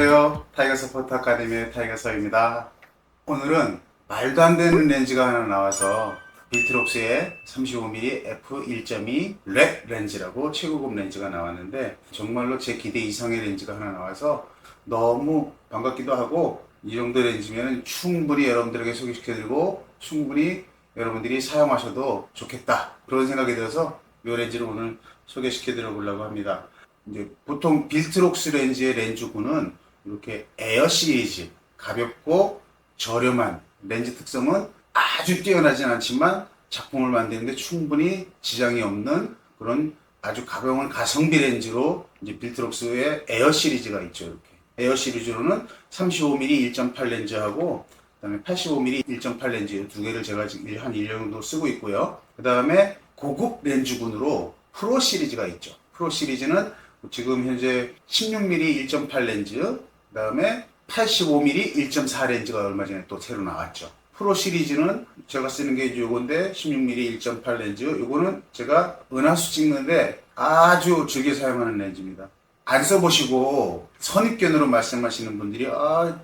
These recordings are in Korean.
안녕하세요. 타이거 서포트 아카데미의 타이거서입니다. 오늘은 말도 안 되는 렌즈가 하나 나와서 빌트록스의 35mm f1.2 랩 렌즈라고 최고급 렌즈가 나왔는데 정말로 제 기대 이상의 렌즈가 하나 나와서 너무 반갑기도 하고 이 정도 렌즈면 충분히 여러분들에게 소개시켜드리고 충분히 여러분들이 사용하셔도 좋겠다 그런 생각이 들어서 이 렌즈를 오늘 소개시켜 드리려고 합니다. 이제 보통 빌트록스 렌즈의 렌즈군은 이렇게 에어 시리즈 가볍고 저렴한 렌즈 특성은 아주 뛰어나진 않지만 작품을 만드는데 충분히 지장이 없는 그런 아주 가벼운 가성비 렌즈로 이제 빌트록스의 에어 시리즈가 있죠. 이렇게 에어 시리즈로는 35mm 1.8 렌즈하고 그다음에 85mm 1.8 렌즈 두 개를 제가 지금 한 1년 정도 쓰고 있고요. 그 다음에 고급 렌즈군으로 프로 시리즈가 있죠. 프로 시리즈는 지금 현재 16mm 1.8 렌즈, 그 다음에 85mm 1.4 렌즈가 얼마 전에 또 새로 나왔죠. 프로 시리즈는 제가 쓰는 게 이제 요건데 16mm 1.8 렌즈, 요거는 제가 은하수 찍는데 아주 즐겨 사용하는 렌즈입니다. 안 써보시고 선입견으로 말씀하시는 분들이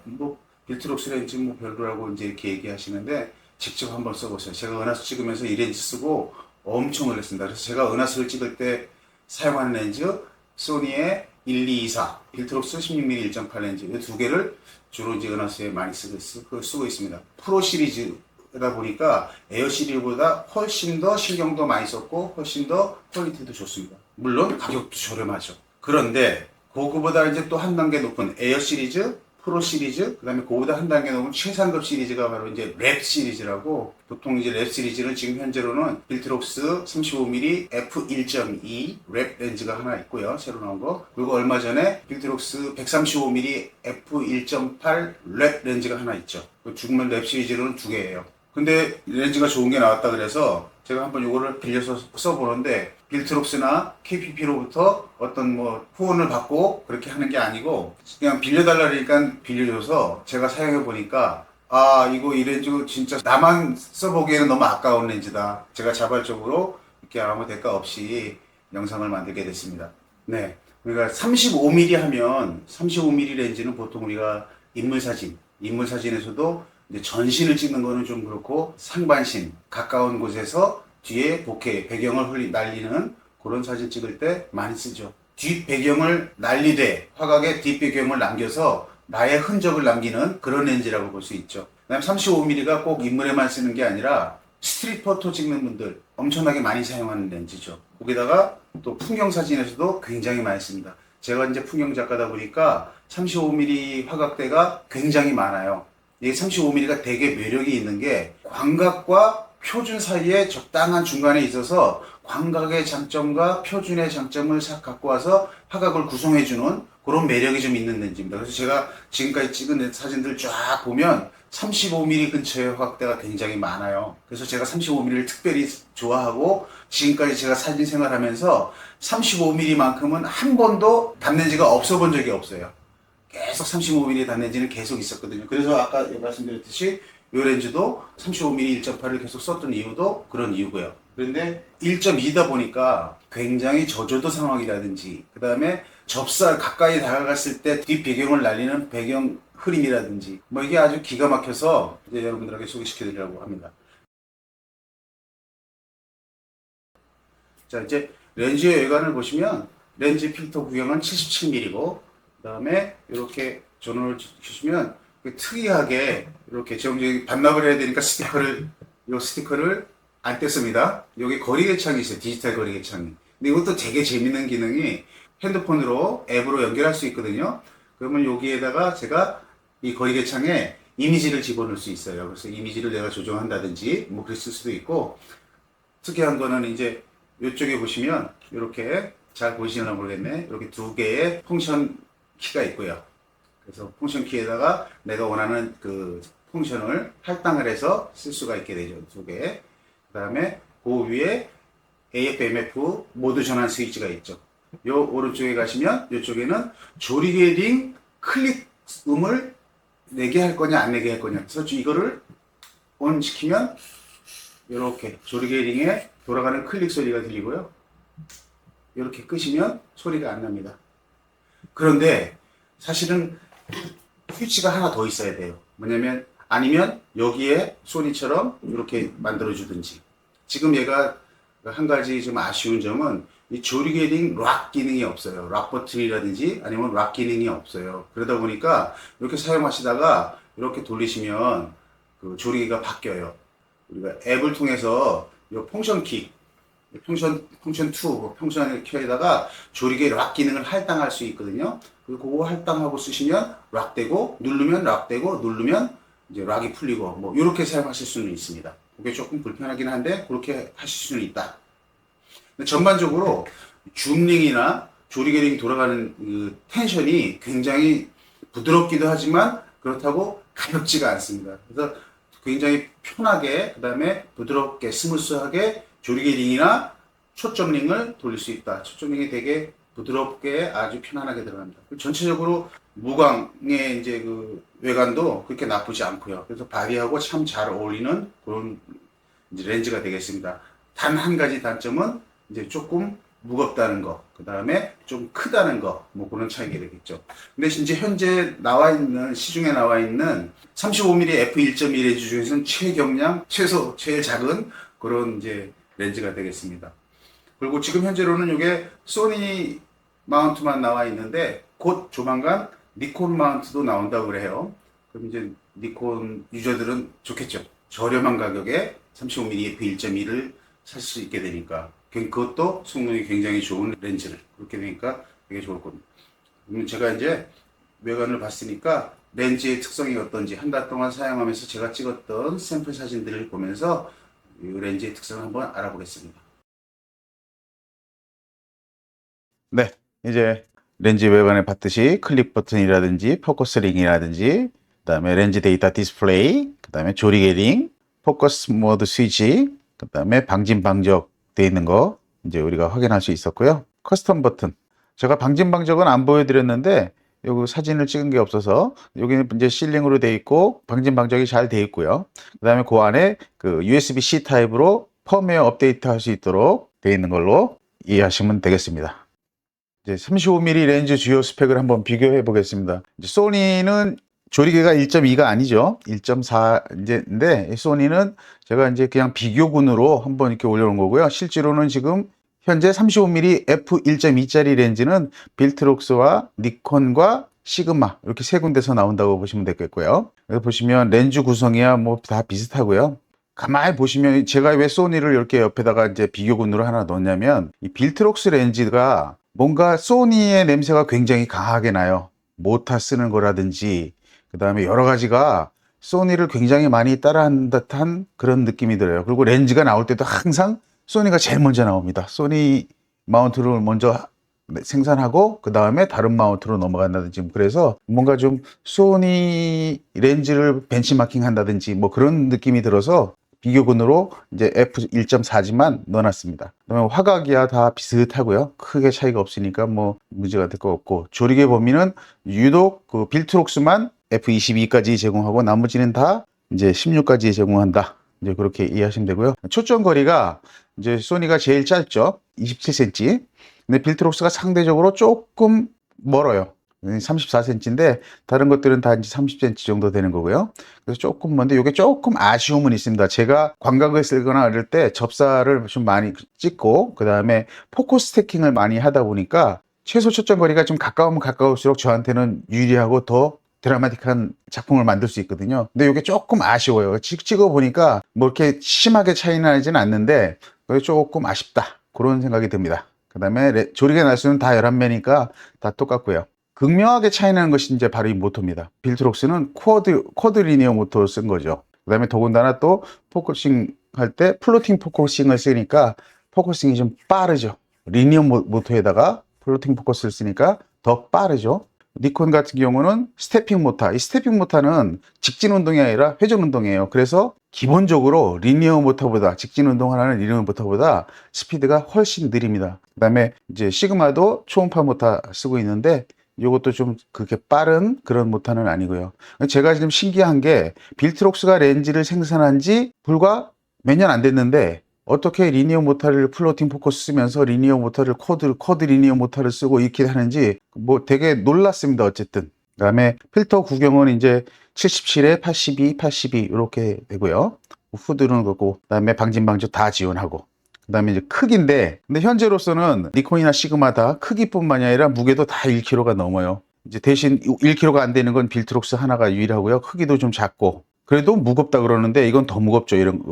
뭐 빌트록스 렌즈 뭐 별로라고 이제 이렇게 얘기하시는데 직접 한번 써보세요. 제가 은하수 찍으면서 이 렌즈 쓰고 엄청 놀랐습니다. 그래서 제가 은하수를 찍을 때 사용하는 렌즈 소니의 1224 빌트록스 16mm 1.8 렌즈 이 두 개를 주로 이제 은하수에 많이 쓰고 있습니다. 프로 시리즈다 보니까 에어 시리즈보다 훨씬 더 신경도 많이 썼고 훨씬 더 퀄리티도 좋습니다. 물론 가격도 저렴하죠. 그런데 그거보다 이제 또 한 단계 높은 에어 시리즈, 프로 시리즈, 그 다음에 그거보다 한 단계 넘은 최상급 시리즈가 바로 이제 랩 시리즈라고, 보통 이제 랩 시리즈는 지금 현재로는 빌트록스 35mm f1.2 랩 렌즈가 하나 있고요. 새로 나온 거. 그리고 얼마 전에 빌트록스 135mm f1.8 랩 렌즈가 하나 있죠. 중면 랩 시리즈로는 두 개예요. 근데 렌즈가 좋은 게 나왔다 그래서 제가 한번 이거를 빌려서 써보는데 빌트록스나 KPP로부터 어떤 뭐 후원을 받고 그렇게 하는 게 아니고 그냥 빌려달라니까 빌려줘서 제가 사용해 보니까 이거 이 렌즈 진짜 나만 써보기에는 너무 아까운 렌즈다. 제가 자발적으로 이렇게 아무 대가 없이 영상을 만들게 됐습니다. 네, 그러니까 35mm 하면 35mm 렌즈는 보통 우리가 인물사진에서도 이제 전신을 찍는 거는 좀 그렇고 상반신 가까운 곳에서 뒤에 보케 배경을 날리는 그런 사진 찍을 때 많이 쓰죠. 뒷 배경을 날리되 화각에 뒷 배경을 남겨서 나의 흔적을 남기는 그런 렌즈라고 볼 수 있죠. 그다음 35mm가 꼭 인물에만 쓰는 게 아니라 스트릿 포토 찍는 분들 엄청나게 많이 사용하는 렌즈죠. 거기다가 또 풍경 사진에서도 굉장히 많이 씁니다. 제가 이제 풍경 작가다 보니까 35mm 화각대가 굉장히 많아요. 이 35mm가 되게 매력이 있는 게 광각과 표준 사이에 적당한 중간에 있어서 광각의 장점과 표준의 장점을 싹 갖고 와서 화각을 구성해주는 그런 매력이 좀 있는 렌즈입니다. 그래서 제가 지금까지 찍은 사진들 쫙 보면 35mm 근처의 화각대가 굉장히 많아요. 그래서 제가 35mm를 특별히 좋아하고 지금까지 제가 사진 생활하면서 35mm만큼은 한 번도 단렌즈가 없어 본 적이 없어요. 계속 35mm 단렌즈는 계속 있었거든요. 그래서 아까 말씀드렸듯이 이 렌즈도 35mm 1.8을 계속 썼던 이유도 그런 이유고요. 그런데 1.2다 보니까 굉장히 저조도 상황이라든지 그 다음에 접사 가까이 다가갔을 때 뒷 배경을 날리는 배경 흐림이라든지 뭐 이게 아주 기가 막혀서 이제 여러분들에게 소개시켜 드리려고 합니다. 자, 이제 렌즈의 외관을 보시면 렌즈 필터 구경은 77mm고 그 다음에 이렇게 전원을 주시면 특이하게 이렇게 정적이 반납을 해야 되니까 이 스티커를 안 뗐습니다. 여기 거리개창이 있어요. 디지털 거리개창이. 근데 이것도 되게 재밌는 기능이 핸드폰으로 앱으로 연결할 수 있거든요. 그러면 여기에다가 제가 이 거리개창에 이미지를 집어넣을 수 있어요. 그래서 이미지를 내가 조정한다든지 뭐 그랬을 수도 있고, 특이한 거는 이제 이쪽에 보시면 이렇게 잘 보이시나 모르겠네. 이렇게 두 개의 펑션 키가 있고요. 그래서 펑션 키에다가 내가 원하는 그 펑션을 할당을 해서 쓸 수가 있게 되죠. 두 개. 그 다음에 그 위에 AF, MF 모드 전환 스위치가 있죠. 요 오른쪽에 가시면 이쪽에는 조리개 링 클릭 음을 내게 할 거냐 안 내게 할 거냐. 그래서 이거를 ON 시키면 이렇게 조리개 링에 돌아가는 클릭 소리가 들리고요. 이렇게 끄시면 소리가 안 납니다. 그런데 사실은 스위치가 하나 더 있어야 돼요. 뭐냐면 아니면 여기에 소니처럼 이렇게 만들어 주든지. 지금 얘가 한 가지 좀 아쉬운 점은 이 조리개 링락 기능이 없어요. 락 버튼이라든지 아니면 락 기능이 없어요. 그러다 보니까 이렇게 사용하시다가 이렇게 돌리시면 그 조리개가 바뀌어요. 우리가 앱을 통해서 이 펑션 키, 펑션 2, 펑션 키에다가 조리개 락 기능을 할당할 수 있거든요. 그거 할당하고 쓰시면 락 되고, 누르면 락 되고, 누르면 이제 락이 풀리고, 뭐, 이렇게 사용하실 수는 있습니다. 그게 조금 불편하긴 한데, 그렇게 하실 수는 있다. 근데 전반적으로 줌링이나 조리개링 돌아가는 그 텐션이 굉장히 부드럽기도 하지만, 그렇다고 가볍지가 않습니다. 그래서 굉장히 편하게, 그 다음에 부드럽게, 스무스하게 조리개링이나 초점링을 돌릴 수 있다. 초점링이 되게 부드럽게 아주 편안하게 들어갑니다. 전체적으로 무광의 이제 그 외관도 그렇게 나쁘지 않고요. 그래서 바디하고 참 잘 어울리는 그런 이제 렌즈가 되겠습니다. 단 한 가지 단점은 이제 조금 무겁다는 거, 그 다음에 좀 크다는 거, 뭐 그런 차이가 되겠죠. 근데 이제 현재 나와 있는, 시중에 나와 있는 35mm f1.2 렌즈 중에서는 최경량, 제일 작은 그런 이제 렌즈가 되겠습니다. 그리고 지금 현재로는 이게 소니 마운트만 나와 있는데 곧 조만간 니콘 마운트도 나온다고 그래요. 그럼 이제 니콘 유저들은 좋겠죠. 저렴한 가격에 35mm f1.2를 살 수 있게 되니까 그것도 성능이 굉장히 좋은 렌즈를 그렇게 되니까 되게 좋을 겁니다. 그러면 제가 이제 외관을 봤으니까 렌즈의 특성이 어떤지 한 달 동안 사용하면서 제가 찍었던 샘플 사진들을 보면서 이 렌즈의 특성을 한번 알아보겠습니다. 네, 이제 렌즈 외관에 봤듯이 클릭 버튼이라든지 포커스 링이라든지 그다음에 렌즈 데이터 디스플레이, 그다음에 조리개 링, 포커스 모드 스위치, 그다음에 방진 방적 되어 있는 거 이제 우리가 확인할 수 있었고요. 커스텀 버튼. 제가 방진 방적은 안 보여드렸는데 여기 사진을 찍은 게 없어서 여기는 이제 실링으로 되어 있고 방진 방적이 잘 되어 있고요. 그다음에 그 안에 그 USB-C 타입으로 펌웨어 업데이트 할 수 있도록 되어 있는 걸로 이해하시면 되겠습니다. 이제 35mm 렌즈 주요 스펙을 한번 비교해 보겠습니다. 이제 소니는 조리개가 1.2가 아니죠. 1.4 이제인데 소니는 제가 이제 그냥 비교군으로 한번 이렇게 올려놓은 거고요. 실제로는 지금 현재 35mm f1.2짜리 렌즈는 빌트록스와 니콘과 시그마 이렇게 세 군데서 나온다고 보시면 되겠고요. 여기 보시면 렌즈 구성이야 뭐 다 비슷하고요. 가만히 보시면 제가 왜 소니를 이렇게 옆에다가 이제 비교군으로 하나 넣었냐면 이 빌트록스 렌즈가 뭔가 소니의 냄새가 굉장히 강하게 나요. 모타 쓰는 거라든지 그 다음에 여러 가지가 소니를 굉장히 많이 따라한 듯한 그런 느낌이 들어요. 그리고 렌즈가 나올 때도 항상 소니가 제일 먼저 나옵니다. 소니 마운트를 먼저 생산하고 그 다음에 다른 마운트로 넘어간다든지 그래서 뭔가 좀 소니 렌즈를 벤치마킹 한다든지 뭐 그런 느낌이 들어서 비교군으로 이제 f1.4지만 넣어놨습니다. 그다음에 화각이야 다 비슷하고요. 크게 차이가 없으니까 뭐 문제가 될 거 없고 조리개 범위는 유독 그 빌트록스만 f22까지 제공하고 나머지는 다 이제 16까지 제공한다. 이제 그렇게 이해하시면 되고요. 초점 거리가 이제 소니가 제일 짧죠. 27cm. 근데 빌트록스가 상대적으로 조금 멀어요. 34cm인데 다른 것들은 다 이제 30cm 정도 되는 거고요. 그래서 조금 먼데 이게 조금 아쉬움은 있습니다. 제가 광각을 쓰거나 이럴 때 접사를 좀 많이 찍고 그 다음에 포커스 스태킹을 많이 하다 보니까 최소 초점 거리가 좀 가까우면 가까울수록 저한테는 유리하고 더 드라마틱한 작품을 만들 수 있거든요. 근데 이게 조금 아쉬워요. 찍어 보니까 뭐 이렇게 심하게 차이 나지는 않는데 조금 아쉽다 그런 생각이 듭니다. 그 다음에 조리개 날수는 다 11매니까 다 똑같고요. 극명하게 차이나는 것이 이제 바로 이 모터입니다. 빌트록스는 쿼드 리니어 모터를 쓴 거죠. 그 다음에 더군다나 또 포커싱 할 때 플로팅 포커싱을 쓰니까 포커싱이 좀 빠르죠. 리니어 모터에다가 플로팅 포커스를 쓰니까 더 빠르죠. 니콘 같은 경우는 스태핑 모터. 이 스태핑 모터는 직진 운동이 아니라 회전 운동이에요. 그래서 기본적으로 리니어 모터보다 직진 운동하는 리니어 모터보다 스피드가 훨씬 느립니다. 그 다음에 이제 시그마도 초음파 모터 쓰고 있는데 이것도 좀 그렇게 빠른 그런 모터는 아니고요. 제가 지금 신기한 게 빌트록스가 렌즈를 생산한 지 불과 몇 년 안 됐는데 어떻게 리니어 모터를 플로팅 포커스 쓰면서 리니어 모터를 쿼드 리니어 모터를 쓰고 이렇게 하는지 뭐 되게 놀랐습니다. 어쨌든 그다음에 필터 구경은 이제 77에 82, 82 이렇게 되고요. 후드는 그렇고, 그다음에 방진방조 다 지원하고, 그다음에 이제 크기인데, 근데 현재로서는 니콘이나 시그마 다 크기뿐만이 아니라 무게도 다 1kg가 넘어요. 이제 대신 1kg가 안 되는 건 빌트록스 하나가 유일하고요. 크기도 좀 작고. 그래도 무겁다 그러는데 이건 더 무겁죠. 이런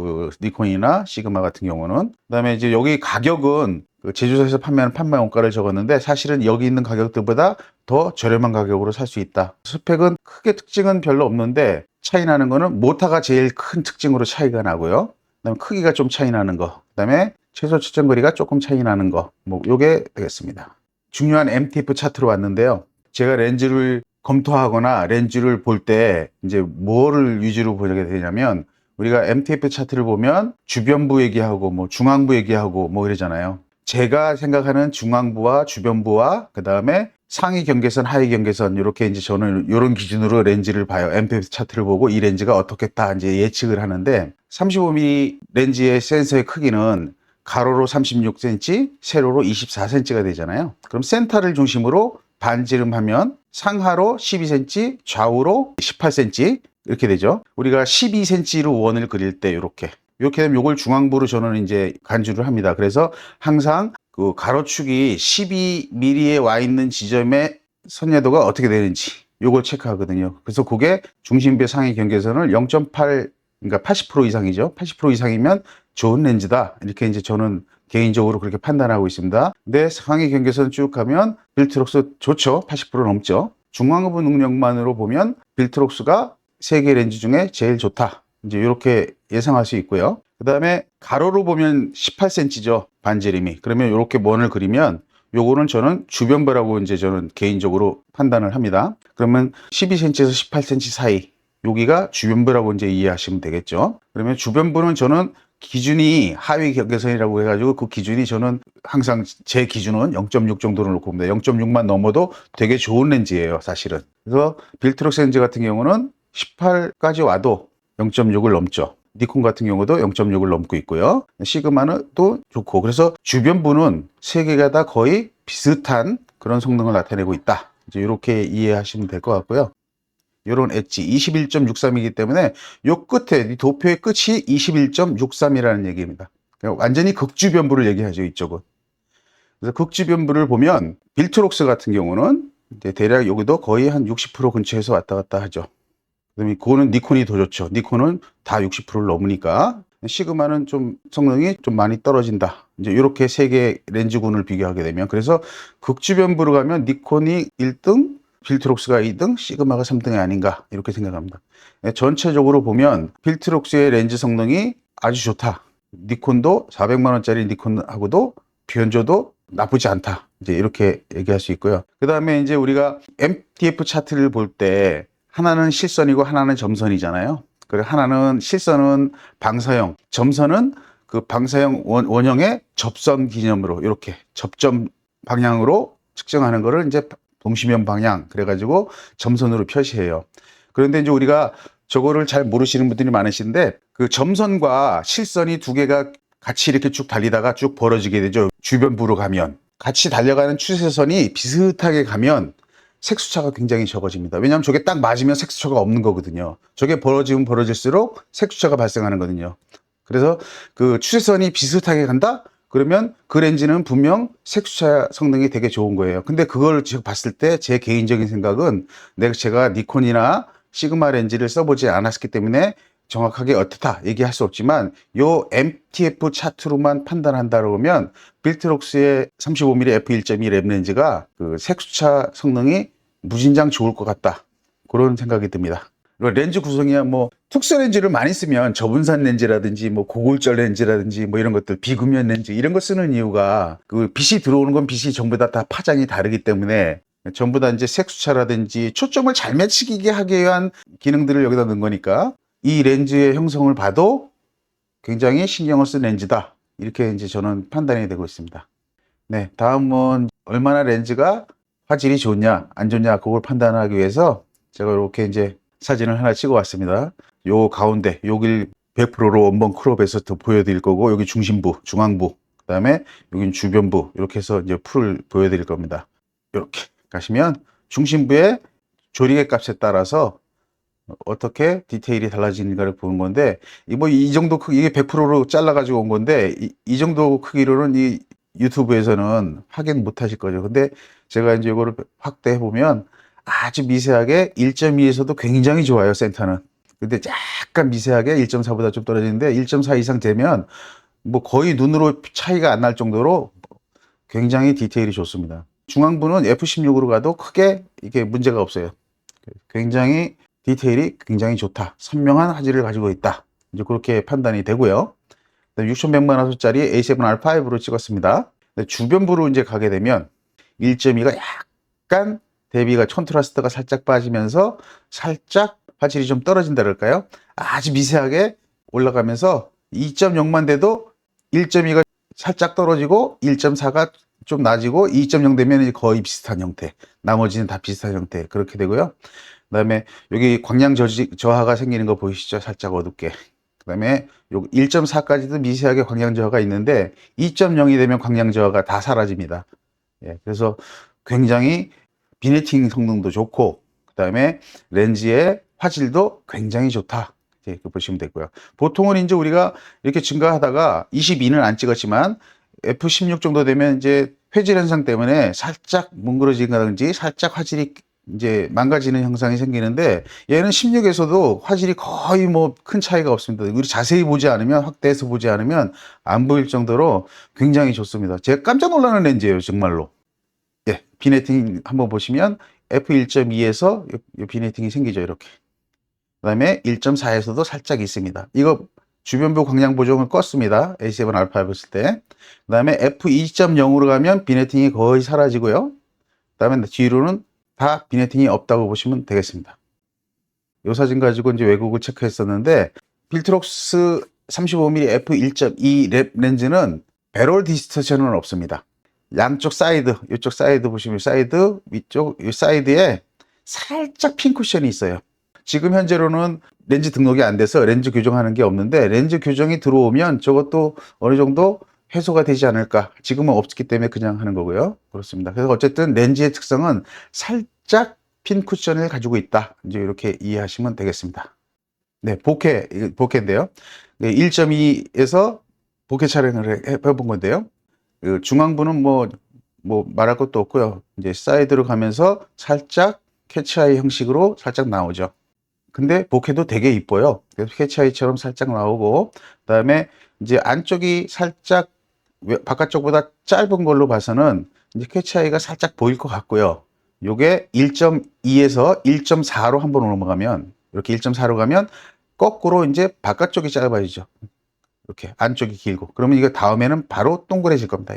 니콘이나 시그마 같은 경우는. 그다음에 이제 여기 가격은 그 제조사에서 판매하는 판매 원가를 적었는데 사실은 여기 있는 가격들보다 더 저렴한 가격으로 살 수 있다. 스펙은 크게 특징은 별로 없는데 차이 나는 거는 모터가 제일 큰 특징으로 차이가 나고요. 그다음에 크기가 좀 차이 나는 거. 그다음에 최소 측정 거리가 조금 차이 나는 거. 뭐 요게 되겠습니다. 중요한 MTF 차트로 왔는데요. 제가 렌즈를 검토하거나 렌즈를 볼 때 이제 뭐를 위주로 보게 되냐면 우리가 MTF 차트를 보면 주변부 얘기하고 뭐 중앙부 얘기하고 뭐 이러잖아요. 제가 생각하는 중앙부와 주변부와 그 다음에 상위 경계선, 하위 경계선 이렇게 이제 저는 이런 기준으로 렌즈를 봐요. MTF 차트를 보고 이 렌즈가 어떻겠다 이제 예측을 하는데 35mm 렌즈의 센서의 크기는 가로로 36cm, 세로로 24cm가 되잖아요. 그럼 센터를 중심으로 반지름하면 상하로 12cm, 좌우로 18cm 이렇게 되죠. 우리가 12cm로 원을 그릴 때 이렇게 되면 이걸 중앙부로 저는 이제 간주를 합니다. 그래서 항상 그 가로축이 12mm에 와 있는 지점의 선야도가 어떻게 되는지 요걸 체크하거든요. 그래서 그게 중심부의 상위 경계선을 0.8 그러니까 80% 이상이죠. 80% 이상이면 좋은 렌즈다. 이렇게 이제 저는 개인적으로 그렇게 판단하고 있습니다. 근데 상위 경계선 쭉 가면 빌트록스 좋죠. 80% 넘죠. 중앙부 능력만으로 보면 빌트록스가 세계 렌즈 중에 제일 좋다. 이제 이렇게 예상할 수 있고요. 그 다음에 가로로 보면 18cm죠. 반지름이. 그러면 이렇게 원을 그리면 요거는 저는 주변부라고 이제 저는 개인적으로 판단을 합니다. 그러면 12cm에서 18cm 사이. 여기가 주변부라고 이제 이해하시면 되겠죠. 그러면 주변부는 저는 기준이 하위 경계선이라고 해가지고 그 기준이 저는 항상 제 기준은 0.6 정도로 놓고 봅니다. 0.6만 넘어도 되게 좋은 렌즈예요, 사실은. 그래서 빌트록스 렌즈 같은 경우는 18까지 와도 0.6을 넘죠. 니콘 같은 경우도 0.6을 넘고 있고요. 시그마는 또 좋고. 그래서 주변부는 세 개가 다 거의 비슷한 그런 성능을 나타내고 있다. 이제 이렇게 이해하시면 될 것 같고요. 요런 엣지 21.63이기 때문에 요 끝에 이 도표의 끝이 21.63이라는 얘기입니다. 완전히 극주변부를 얘기하죠, 이쪽은. 그래서 극주변부를 보면 빌트록스 같은 경우는 이제 대략 여기도 거의 한 60% 근처에서 왔다 갔다 하죠. 그다음에 그거는 니콘이 더 좋죠. 니콘은 다 60%를 넘으니까. 시그마는 좀 성능이 좀 많이 떨어진다. 이제 이렇게 세 개 렌즈군을 비교하게 되면 그래서 극주변부로 가면 니콘이 1등, 빌트록스가 2등, 시그마가 3등이 아닌가 이렇게 생각합니다. 전체적으로 보면 빌트록스의 렌즈 성능이 아주 좋다. 니콘도 400만 원짜리 니콘하고도 비현저도 나쁘지 않다. 이제 이렇게 얘기할 수 있고요. 그 다음에 이제 우리가 MTF 차트를 볼 때 하나는 실선이고 하나는 점선이잖아요. 그리고 하나는 실선은 방사형, 점선은 그 방사형 원형의 접선 기념으로 이렇게 접점 방향으로 측정하는 거를 이제 동시면 방향 그래가지고 점선으로 표시해요. 그런데 이제 우리가 저거를 잘 모르시는 분들이 많으신데 그 점선과 실선이 두 개가 같이 이렇게 쭉 달리다가 쭉 벌어지게 되죠. 주변부로 가면 같이 달려가는 추세선이 비슷하게 가면 색수차가 굉장히 적어집니다. 왜냐하면 저게 딱 맞으면 색수차가 없는 거거든요. 저게 벌어지면 벌어질수록 색수차가 발생하는 거거든요. 그래서 그 추세선이 비슷하게 간다? 그러면 그 렌즈는 분명 색수차 성능이 되게 좋은 거예요. 근데 그걸 제가 봤을 때 제 개인적인 생각은 제가 니콘이나 시그마 렌즈를 써보지 않았기 때문에 정확하게 어떻다 얘기할 수 없지만 요 MTF 차트로만 판단한다 그러면 빌트록스의 35mm f1.2 랩 렌즈가 그 색수차 성능이 무진장 좋을 것 같다. 그런 생각이 듭니다. 렌즈 구성이야 뭐 특수 렌즈를 많이 쓰면 저분산 렌즈라든지 뭐 고골절 렌즈라든지 뭐 이런 것들 비금연 렌즈 이런 거 쓰는 이유가 그 빛이 들어오는 건 빛이 전부 다 파장이 다르기 때문에 전부 다 이제 색수차라든지 초점을 잘 맞추게 하기 위한 기능들을 여기다 넣은 거니까 이 렌즈의 형성을 봐도 굉장히 신경을 쓴 렌즈다. 이렇게 이제 저는 판단이 되고 있습니다. 네, 다음은 얼마나 렌즈가 화질이 좋냐, 안 좋냐, 그걸 판단하기 위해서 제가 이렇게 이제 사진을 하나 찍어 왔습니다. 요 가운데, 여길 100%로 원본 크롭해서 더 보여드릴 거고, 여기 중심부, 중앙부, 그 다음에 여긴 주변부, 이렇게 해서 이제 풀을 보여드릴 겁니다. 이렇게 가시면 중심부에 조리개 값에 따라서 어떻게 디테일이 달라지는가를 보는 건데, 이 정도 크기, 이게 100%로 잘라가지고 온 건데, 이 정도 크기로는 이 유튜브에서는 확인 못 하실 거죠. 근데 제가 이제 이거를 확대해 보면 아주 미세하게 1.2에서도 굉장히 좋아요, 센터는. 근데 약간 미세하게 1.4보다 좀 떨어지는데 1.4 이상 되면 뭐 거의 눈으로 차이가 안 날 정도로 굉장히 디테일이 좋습니다. 중앙부는 F16으로 가도 크게 이게 문제가 없어요. 굉장히 디테일이 굉장히 좋다. 선명한 화질을 가지고 있다. 이제 그렇게 판단이 되고요. 6100만 화소짜리 A7R5로 찍었습니다. 주변부로 이제 가게 되면 1.2가 약간 대비가 컨트라스트가 살짝 빠지면서 살짝 화질이 좀 떨어진다 그럴까요? 아주 미세하게 올라가면서 2.0만 돼도 1.2가 살짝 떨어지고 1.4가 좀 낮아지고 2.0 되면 거의 비슷한 형태, 나머지는 다 비슷한 형태 그렇게 되고요. 그 다음에 여기 광량 저하가 생기는 거 보이시죠? 살짝 어둡게. 그 다음에 요 1.4까지도 미세하게 광량 저하가 있는데 2.0이 되면 광량 저하가 다 사라집니다. 예, 그래서 굉장히 비네팅 성능도 좋고 그 다음에 렌즈의 화질도 굉장히 좋다. 이렇게 보시면 되고요. 보통은 이제 우리가 이렇게 증가하다가 22는 안 찍었지만 F16 정도 되면 이제 회질 현상 때문에 살짝 뭉그러지든지 살짝 화질이 이제 망가지는 현상이 생기는데 얘는 16에서도 화질이 거의 뭐 큰 차이가 없습니다. 우리 자세히 보지 않으면 확대해서 보지 않으면 안 보일 정도로 굉장히 좋습니다. 제가 깜짝 놀라는 렌즈예요, 정말로. 예, 비네팅 한번 보시면 F1.2에서 비네팅이 생기죠, 이렇게. 그 다음에 1.4에서도 살짝 있습니다. 이거 주변부 광량 보정을 껐습니다. A7 알파 해봤을 때. 그 다음에 F2.0으로 가면 비네팅이 거의 사라지고요. 그 다음에 뒤로는 다 비네팅이 없다고 보시면 되겠습니다. 이 사진 가지고 이제 왜곡을 체크했었는데, 빌트록스 35mm F1.2 랩 렌즈는 배럴 디스토션은 없습니다. 양쪽 사이드, 이쪽 사이드 보시면 사이드, 위쪽, 이 사이드에 살짝 핀 쿠션이 있어요. 지금 현재로는 렌즈 등록이 안 돼서 렌즈 교정하는 게 없는데 렌즈 교정이 들어오면 저것도 어느 정도 해소가 되지 않을까. 지금은 없기 때문에 그냥 하는 거고요. 그렇습니다. 그래서 어쨌든 렌즈의 특성은 살짝 핀 쿠션을 가지고 있다. 이제 이렇게 이해하시면 되겠습니다. 네, 보케인데요. 네, 1.2에서 보케 촬영을 해본 건데요. 그 중앙부는 뭐 말할 것도 없고요. 이제 사이드로 가면서 살짝 캐치아이 형식으로 살짝 나오죠. 근데 보케도 되게 이뻐요. 그래서 캐치아이처럼 살짝 나오고, 그 다음에 이제 안쪽이 살짝 바깥쪽보다 짧은 걸로 봐서는 이제 캐치아이가 살짝 보일 것 같고요. 요게 1.2에서 1.4로 한번 넘어가면, 이렇게 1.4로 가면 거꾸로 이제 바깥쪽이 짧아지죠. 이렇게 안쪽이 길고. 그러면 이거 다음에는 바로 동그래질 겁니다.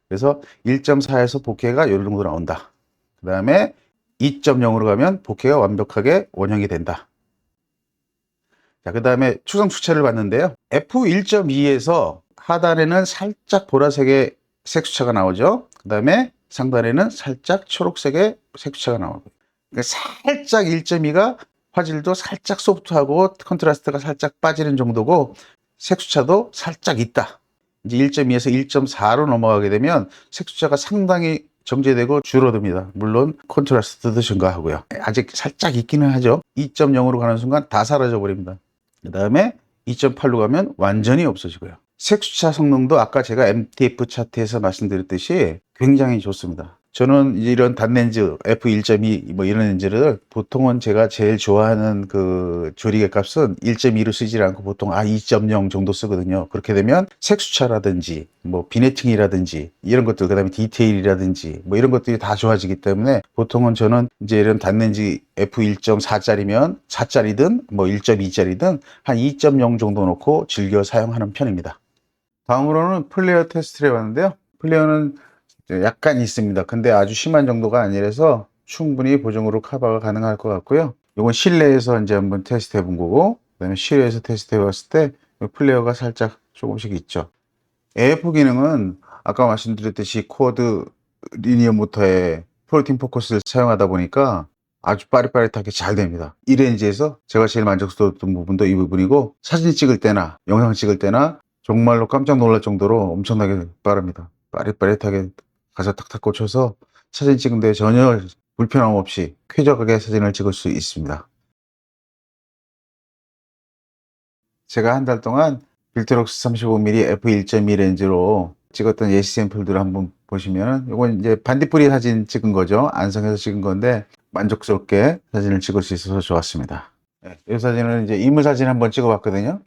그래서 1.4에서 보케가 이 정도 나온다. 그 다음에 2.0으로 가면 보케가 완벽하게 원형이 된다. 자, 그 다음에 추상 수치를 봤는데요. F1.2에서 하단에는 살짝 보라색의 색수차가 나오죠. 그 다음에 상단에는 살짝 초록색의 색수차가 나오고. 그러니까 살짝 1.2가 화질도 살짝 소프트하고 컨트라스트가 살짝 빠지는 정도고 색수차도 살짝 있다. 이제 1.2에서 1.4로 넘어가게 되면 색수차가 상당히 정제되고 줄어듭니다. 물론 컨트라스트도 증가하고요. 아직 살짝 있기는 하죠. 2.0으로 가는 순간 다 사라져 버립니다. 그 다음에 2.8로 가면 완전히 없어지고요. 색수차 성능도 아까 제가 MTF 차트에서 말씀드렸듯이 굉장히 좋습니다. 저는 이런 단렌즈 F1.2 뭐 이런 렌즈를 보통은 제가 제일 좋아하는 그 조리개 값은 1.2로 쓰지 않고 보통 2.0 정도 쓰거든요. 그렇게 되면 색수차라든지 뭐 비네팅이라든지 이런 것들, 그다음에 디테일이라든지 뭐 이런 것들이 다 좋아지기 때문에 보통은 저는 이제 이런 단렌즈 F1.4짜리면 4짜리든 뭐 1.2짜리든 한 2.0 정도 놓고 즐겨 사용하는 편입니다. 다음으로는 플레어 테스트를 해봤는데요. 플레어는 약간 있습니다. 근데 아주 심한 정도가 아니라서 충분히 보정으로 커버가 가능할 것 같고요. 이건 실내에서 이제 한번 테스트 해본 거고, 그다음에 실외에서 테스트 해봤을 때 플레어가 살짝 조금씩 있죠. AF 기능은 아까 말씀드렸듯이 쿼드 리니어 모터에 플로팅 포커스를 사용하다 보니까 아주 빠릿빠릿하게 잘 됩니다. 이 렌즈에서 제가 제일 만족스러웠던 부분도 이 부분이고, 사진 찍을 때나 영상 찍을 때나 정말로 깜짝 놀랄 정도로 엄청나게 빠릅니다. 빠릿빠릿하게 가서 탁탁 꽂혀서 사진 찍는데 전혀 불편함 없이 쾌적하게 사진을 찍을 수 있습니다. 제가 한 달 동안 빌트록스 35mm f1.2 렌즈로 찍었던 예시 샘플들을 한번 보시면은, 이건 이제 반딧불이 사진 찍은 거죠. 안성에서 찍은 건데 만족스럽게 사진을 찍을 수 있어서 좋았습니다. 이 사진은 이제 인물 사진 한번 찍어봤거든요.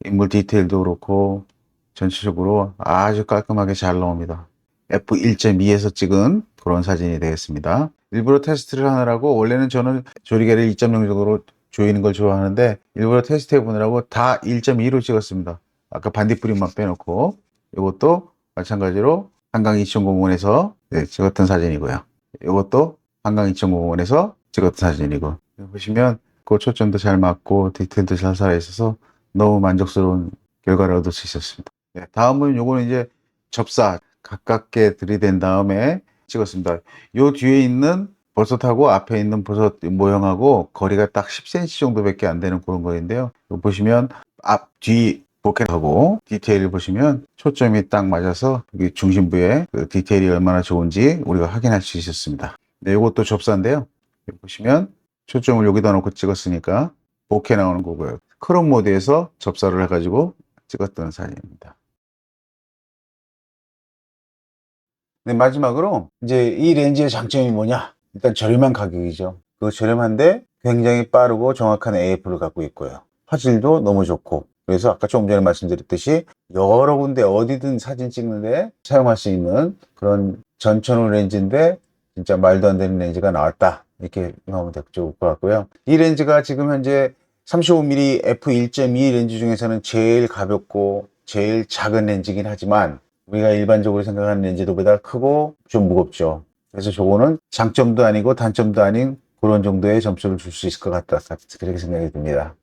인물 디테일도 그렇고 전체적으로 아주 깔끔하게 잘 나옵니다. f1.2에서 찍은 그런 사진이 되겠습니다. 일부러 테스트를 하느라고, 원래는 저는 조리개를 2.0 정도로 조이는 걸 좋아하는데 일부러 테스트 해보느라고 다 1.2로 찍었습니다. 아까 반딧불이만 빼놓고. 이것도 마찬가지로 한강 2005원에서 찍었던 사진이고요. 이것도 한강 2005원에서 찍었던 사진이고, 보시면 그 초점도 잘 맞고 디테일도 잘 살아있어서 너무 만족스러운 결과를 얻을 수 있었습니다. 다음은 요거는 이제 접사 가깝게 들이댄 다음에 찍었습니다. 요 뒤에 있는 버섯하고 앞에 있는 버섯 모형하고 거리가 딱 10cm 정도밖에 안 되는 그런 거인데요. 이거 보시면 앞, 뒤 보켓하고 디테일을 보시면 초점이 딱 맞아서 여기 중심부에 그 디테일이 얼마나 좋은지 우리가 확인할 수 있었습니다. 네, 이것도 접사인데요. 여기 보시면 초점을 여기다 놓고 찍었으니까 보케 나오는 거고요. 크롭 모드에서 접사를 해가지고 찍었던 사진입니다. 네, 마지막으로 이제 이 렌즈의 장점이 뭐냐? 일단 저렴한 가격이죠. 그 저렴한데 굉장히 빠르고 정확한 AF를 갖고 있고요. 화질도 너무 좋고, 그래서 아까 조금 전에 말씀드렸듯이 여러 군데 어디든 사진 찍는데 사용할 수 있는 그런 전천후 렌즈인데 진짜 말도 안 되는 렌즈가 나왔다, 이렇게 나오면 될 것 같고요. 이 렌즈가 지금 현재 35mm f1.2 렌즈 중에서는 제일 가볍고 제일 작은 렌즈이긴 하지만 우리가 일반적으로 생각하는 렌즈보다 크고 좀 무겁죠. 그래서 저거는 장점도 아니고 단점도 아닌 그런 정도의 점수를 줄 수 있을 것 같다, 그렇게 생각이 듭니다.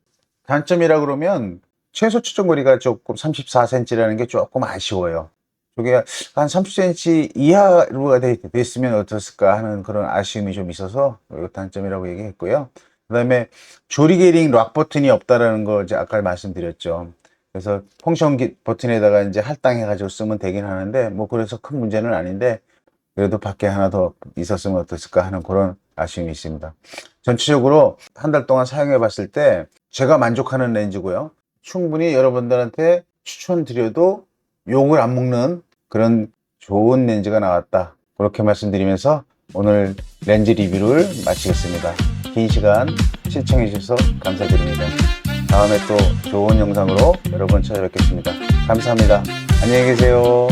단점이라 그러면 최소 추정거리가 조금 34cm라는 게 조금 아쉬워요. 저게 한 30cm 이하로 됐으면 어땠을까 하는 그런 아쉬움이 좀 있어서 단점이라고 얘기했고요. 그 다음에 조리개링 락 버튼이 없다라는 거 이제 아까 말씀드렸죠. 그래서 펑션 버튼에다가 이제 할당해 가지고 쓰면 되긴 하는데, 뭐 그래서 큰 문제는 아닌데 그래도 밖에 하나 더 있었으면 어땠을까 하는 그런 아쉬움이 있습니다. 전체적으로 한 달 동안 사용해 봤을 때 제가 만족하는 렌즈고요. 충분히 여러분들한테 추천드려도 욕을 안 먹는 그런 좋은 렌즈가 나왔다, 그렇게 말씀드리면서 오늘 렌즈 리뷰를 마치겠습니다. 긴 시간 시청해 주셔서 감사드립니다. 다음에 또 좋은 영상으로 여러분 찾아뵙겠습니다. 감사합니다. 안녕히 계세요.